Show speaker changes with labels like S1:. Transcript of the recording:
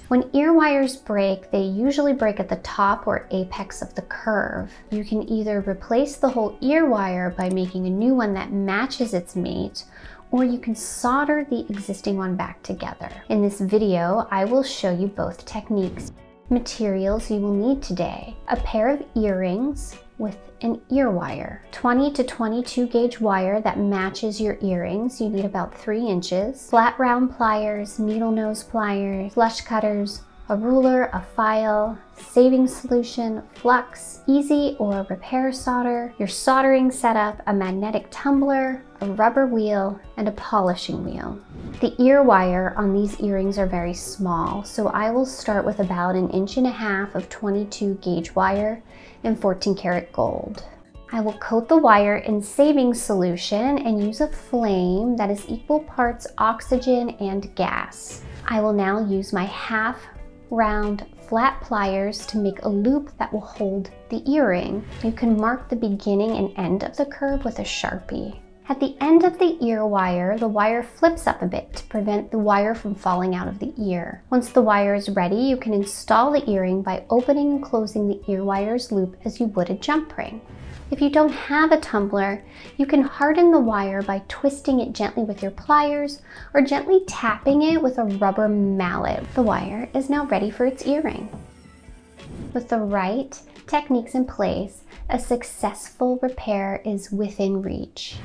S1: When ear wires break, they usually break at the top or apex of the curve. You can either replace the whole ear wire by making a new one that matches its mate, or you can solder the existing one back together. In this video, I will show you both techniques. Materials you will need today: a pair of earrings with an ear wire, 20 to 22 gauge wire that matches your earrings. You need about 3 inches, flat round pliers, needle nose pliers, flush cutters, a ruler, a file, saving solution, flux, easy or repair solder, your soldering setup, a magnetic tumbler, a rubber wheel, and a polishing wheel. The ear wire on these earrings are very small, so I will start with about 1.5 inches of 22 gauge wire in 14 karat gold. I will coat the wire in saving solution and use a flame that is equal parts oxygen and gas. I will now use my half round flat pliers to make a loop that will hold the earring. You can mark the beginning and end of the curve with a Sharpie. At the end of the ear wire, the wire flips up a bit to prevent the wire from falling out of the ear. Once the wire is ready, you can install the earring by opening and closing the ear wire's loop as you would a jump ring. If you don't have a tumbler, you can harden the wire by twisting it gently with your pliers or gently tapping it with a rubber mallet. The wire is now ready for its earring. With the right techniques in place, a successful repair is within reach.